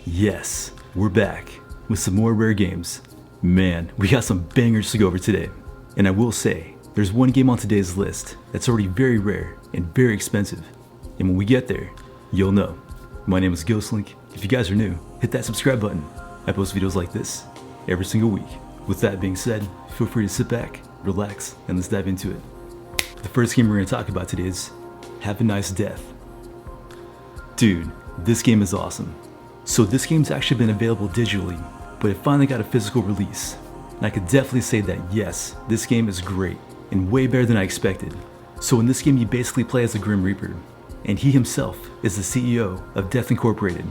Yes, we're back with some more rare games. Man, we got some bangers to go over today. And I will say, there's one game on today's list that's already very rare and very expensive. And when we get there, you'll know. My name is Ghostlink. If you guys are new, hit that subscribe button. I post videos like this every single week. With that being said, feel free to sit back, relax, and let's dive into it. The first game we're going to talk about today is Have a Nice Death. Dude, this game is awesome. So this game's actually been available digitally, but it finally got a physical release. And I could definitely say that yes, this game is great, and way better than I expected. So in this game you basically play as the Grim Reaper, and he himself is the CEO of Death Incorporated,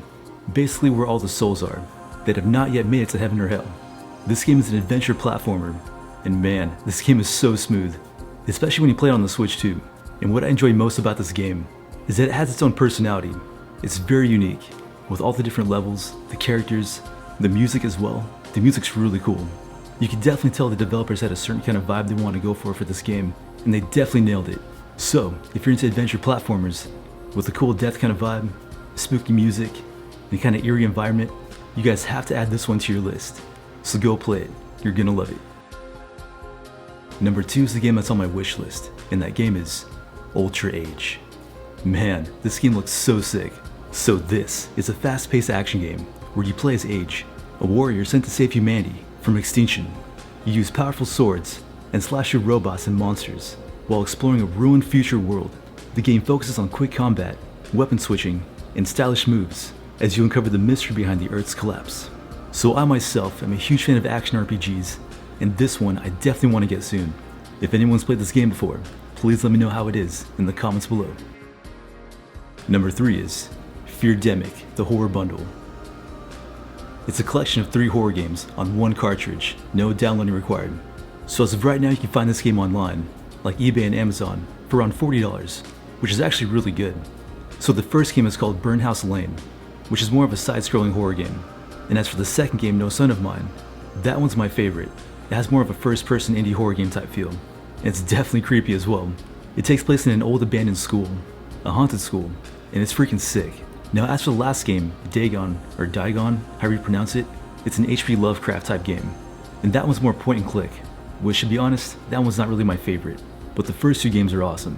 basically where all the souls are, that have not yet made it to heaven or hell. This game is an adventure platformer, and man, this game is so smooth, especially when you play it on the Switch too. And what I enjoy most about this game is that it has its own personality. It's very unique, with all the different levels, the characters, the music as well. The music's really cool. You can definitely tell the developers had a certain kind of vibe they want to go for this game, and they definitely nailed it. So, if you're into adventure platformers, with a cool death kind of vibe, spooky music, and kind of eerie environment, you guys have to add this one to your list. So go play it, you're gonna love it. Number 2 is the game that's on my wish list, and that game is Ultra Age. Man, this game looks so sick. So this is a fast-paced action game where you play as Age, a warrior sent to save humanity from extinction. You use powerful swords and slash through robots and monsters while exploring a ruined future world. The game focuses on quick combat, weapon switching, and stylish moves as you uncover the mystery behind the Earth's collapse. So I myself am a huge fan of action RPGs, and this one I definitely want to get soon. If anyone's played this game before, please let me know how it is in the comments below. Number 3 is Feardemic, the horror bundle. It's a collection of 3 horror games on one cartridge, no downloading required. So as of right now you can find this game online, like eBay and Amazon, for around $40, which is actually really good. So the first game is called Burnhouse Lane, which is more of a side-scrolling horror game. And as for the second game, No Son of Mine, that one's my favorite. It has more of a first-person indie horror game type feel, and it's definitely creepy as well. It takes place in an old abandoned school, a haunted school, and it's freaking sick. Now as for the last game, Dagon, or Dagon, however you pronounce it, it's an H.P. Lovecraft type game. And that one's more point and click, which to be honest, that one's not really my favorite. But the first 2 games are awesome.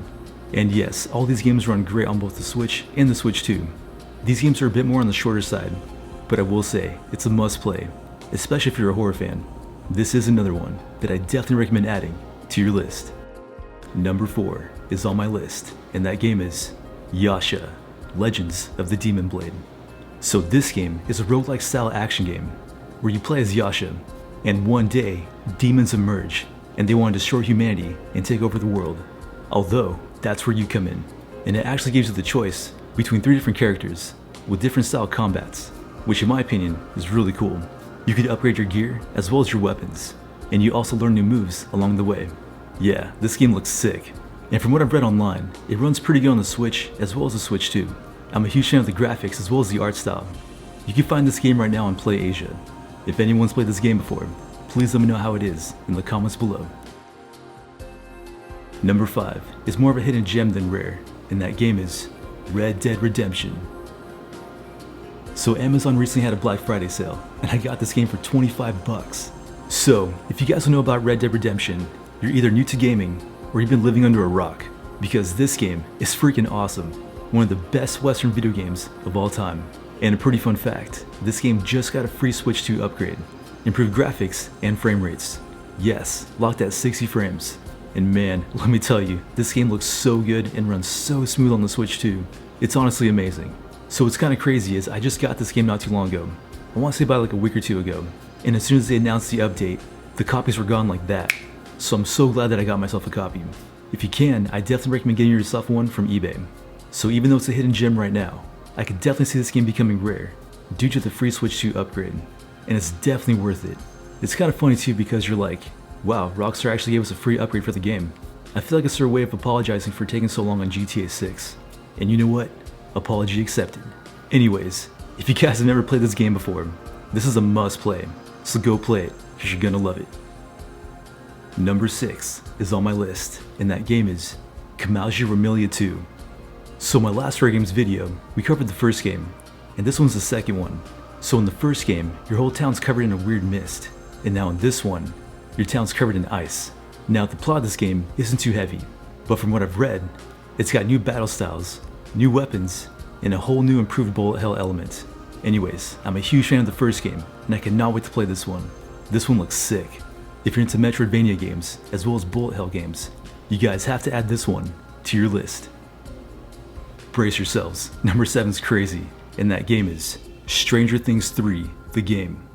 And yes, all these games run great on both the Switch and the Switch 2. These games are a bit more on the shorter side, but I will say, it's a must play, especially if you're a horror fan. This is another one that I definitely recommend adding to your list. Number 4 is on my list, and that game is Yasha, Legends of the Demon Blade. So this game is a roguelike style action game where you play as Yasha, and one day demons emerge and they want to destroy humanity and take over the world. Although that's where you come in, and it actually gives you the choice between 3 different characters with different style combats, which in my opinion is really cool. You could upgrade your gear as well as your weapons, and you also learn new moves along the way. Yeah, this game looks sick. And from what I've read online, it runs pretty good on the Switch as well as the Switch 2. I'm a huge fan of the graphics as well as the art style. You can find this game right now on PlayAsia. If anyone's played this game before, please let me know how it is in the comments below. Number 5 is more of a hidden gem than rare, and that game is Red Dead Redemption. So Amazon recently had a Black Friday sale, and I got this game for $25. So if you guys don't know about Red Dead Redemption, you're either new to gaming or you've been living under a rock, because this game is freaking awesome. One of the best Western video games of all time. And a pretty fun fact, this game just got a free Switch 2 upgrade, improved graphics and frame rates. Yes, locked at 60 frames. And man, let me tell you, this game looks so good and runs so smooth on the Switch 2. It's honestly amazing. So what's kind of crazy is I just got this game not too long ago. I want to say about like a week or 2 ago. And as soon as they announced the update, the copies were gone like that. So I'm so glad that I got myself a copy. If you can, I definitely recommend getting yourself one from eBay. So even though it's a hidden gem right now, I could definitely see this game becoming rare due to the free Switch 2 upgrade. And it's definitely worth it. It's kind of funny too because you're like, wow, Rockstar actually gave us a free upgrade for the game. I feel like it's their way of apologizing for taking so long on GTA 6. And you know what? Apology accepted. Anyways, if you guys have never played this game before, this is a must play. So go play it, because you're gonna love it. Number 6 is on my list, and that game is Koumajou Ramilia II. So my last Rare Games video, we covered the first game, and this one's the second one. So in the first game, your whole town's covered in a weird mist, and now in this one, your town's covered in ice. Now the plot of this game isn't too heavy, but from what I've read, it's got new battle styles, new weapons, and a whole new improved bullet hell element. Anyways, I'm a huge fan of the first game, and I cannot wait to play this one. This one looks sick. If you're into Metroidvania games, as well as bullet hell games, you guys have to add this one to your list. Brace yourselves, number 7's crazy, and that game is Stranger Things 3, the game.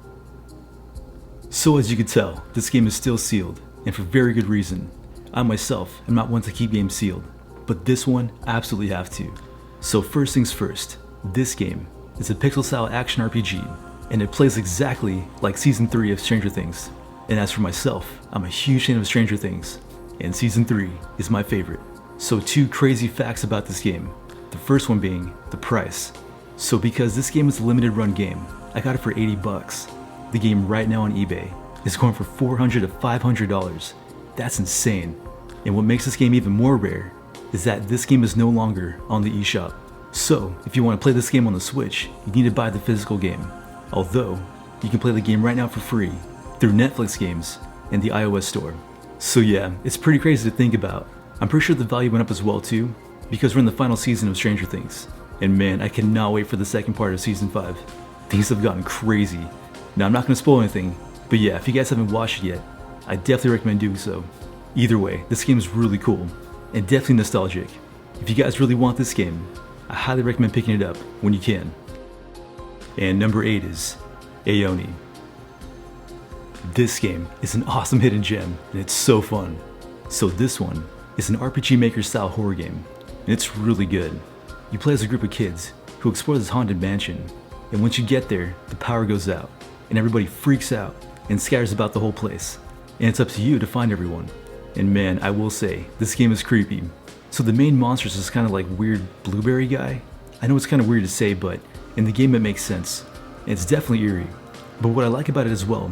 So as you can tell, this game is still sealed, and for very good reason. I myself am not one to keep games sealed, but this one I absolutely have to. So first things first, this game is a pixel-style action RPG, and it plays exactly like Season 3 of Stranger Things. And as for myself, I'm a huge fan of Stranger Things, and Season 3 is my favorite. So 2 crazy facts about this game. The first one being the price. So because this game is a limited run game, I got it for 80 bucks. The game right now on eBay is going for $400 to $500. That's insane. And what makes this game even more rare is that this game is no longer on the eShop. So if you want to play this game on the Switch, you need to buy the physical game. Although, you can play the game right now for free through Netflix games and the iOS store. So yeah, it's pretty crazy to think about. I'm pretty sure the value went up as well too, because we're in the final season of Stranger Things. And man, I cannot wait for the second part of Season 5. Things have gotten crazy. Now I'm not going to spoil anything, but yeah, if you guys haven't watched it yet, I definitely recommend doing so. Either way, this game is really cool, and definitely nostalgic. If you guys really want this game, I highly recommend picking it up when you can. And number 8 is Aooni. This game is an awesome hidden gem, and it's so fun. So this one is an RPG Maker style horror game, and it's really good. You play as a group of kids who explore this haunted mansion, and once you get there, the power goes out, and everybody freaks out and scatters about the whole place. And it's up to you to find everyone. And man, I will say, this game is creepy. So the main monster is this kind of like weird blueberry guy. I know it's kind of weird to say, but in the game it makes sense. And it's definitely eerie. But what I like about it as well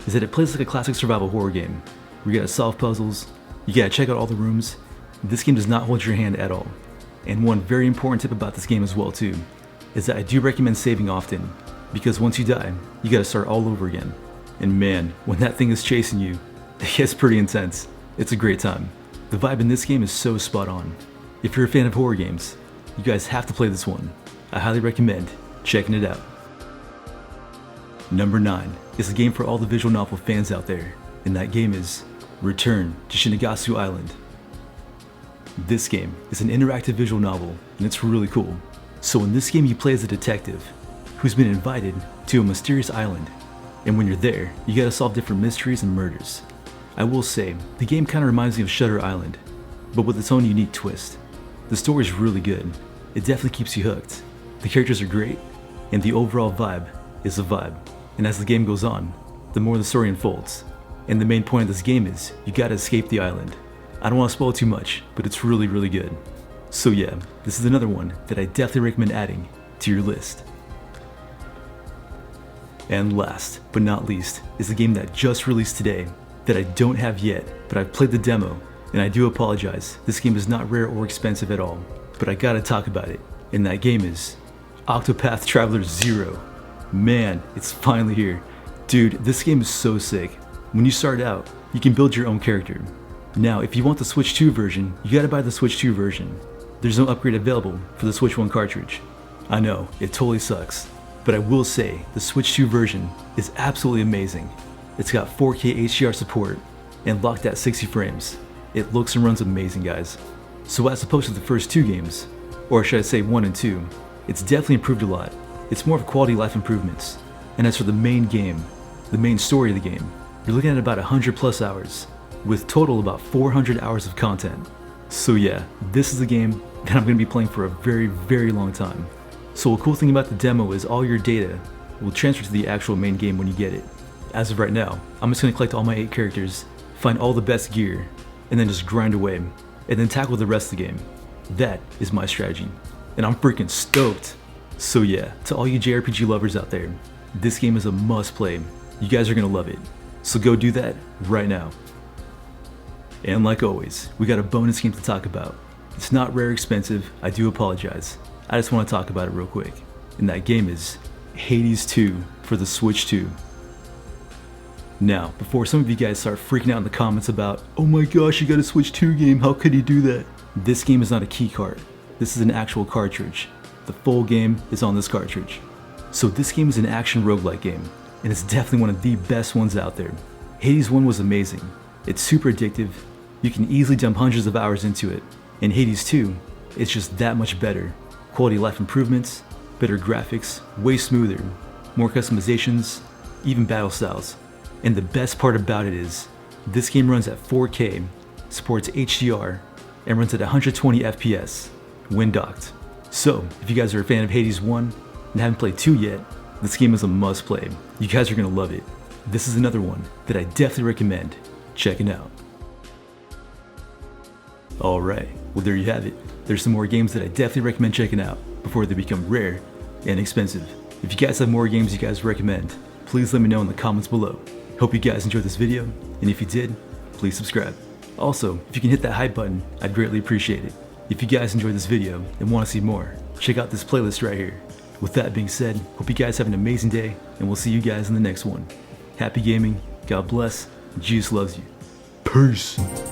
is that it plays like a classic survival horror game, where you gotta solve puzzles, you gotta check out all the rooms. This game does not hold your hand at all. And one very important tip about this game as well too, is that I do recommend saving often, because once you die, you gotta start all over again. And man, when that thing is chasing you, it gets pretty intense. It's a great time. The vibe in this game is so spot on. If you're a fan of horror games, you guys have to play this one. I highly recommend checking it out. Number 9 is a game for all the visual novel fans out there, and that game is Return to Shironagasu Island. This game is an interactive visual novel, and it's really cool. So in this game you play as a detective who's been invited to a mysterious island, and when you're there, you gotta solve different mysteries and murders. I will say, the game kinda reminds me of Shutter Island, but with its own unique twist. The story is really good. It definitely keeps you hooked. The characters are great, and the overall vibe is a vibe. And as the game goes on, the more the story unfolds. And the main point of this game is, you gotta escape the island. I don't want to spoil too much, but it's really, really good. So yeah, this is another one that I definitely recommend adding to your list. And last, but not least, is a game that just released today, that I don't have yet, but I've played the demo, and I do apologize, this game is not rare or expensive at all, but I gotta talk about it, and that game is Octopath Traveler 0. Man, it's finally here. Dude, this game is so sick. When you start out, you can build your own character. Now, if you want the Switch 2 version, you gotta buy the Switch 2 version. There's no upgrade available for the Switch 1 cartridge. I know, it totally sucks, but I will say, the Switch 2 version is absolutely amazing. It's got 4K HDR support and locked at 60 frames. It looks and runs amazing, guys. So as opposed to the first 2 games, or should I say 1 and 2, it's definitely improved a lot. It's more of quality of life improvements. And as for the main game, the main story of the game, you're looking at about 100 plus hours, with total about 400 hours of content. So yeah, this is a game that I'm going to be playing for a very, very long time. So a cool thing about the demo is all your data will transfer to the actual main game when you get it. As of right now, I'm just going to collect all my 8 characters, find all the best gear, and then just grind away, and then tackle the rest of the game. That is my strategy, and I'm freaking stoked. So yeah, to all you JRPG lovers out there, this game is a must play. You guys are going to love it. So go do that right now. And like always, we got a bonus game to talk about. It's not rare or expensive, I do apologize. I just want to talk about it real quick. And that game is Hades 2 for the Switch 2. Now, before some of you guys start freaking out in the comments about, oh my gosh, you got a Switch 2 game, how could you do that? This game is not a key card. This is an actual cartridge. The full game is on this cartridge. So this game is an action roguelike game, and it's definitely one of the best ones out there. Hades 1 was amazing. It's super addictive. You can easily dump hundreds of hours into it. And Hades 2, it's just that much better. Quality of life improvements, better graphics, way smoother, more customizations, even battle styles. And the best part about it is, this game runs at 4K, supports HDR, and runs at 120 FPS, when docked. So, if you guys are a fan of Hades 1 and haven't played 2 yet, this game is a must play. You guys are gonna love it. This is another one that I definitely recommend checking out. Alright, well there you have it. There's some more games that I definitely recommend checking out before they become rare and expensive. If you guys have more games you guys recommend, please let me know in the comments below. Hope you guys enjoyed this video, and if you did, please subscribe. Also, if you can hit that hype button, I'd greatly appreciate it. If you guys enjoyed this video and want to see more, check out this playlist right here. With that being said, hope you guys have an amazing day, and we'll see you guys in the next one. Happy gaming, God bless, Jesus loves you. Peace!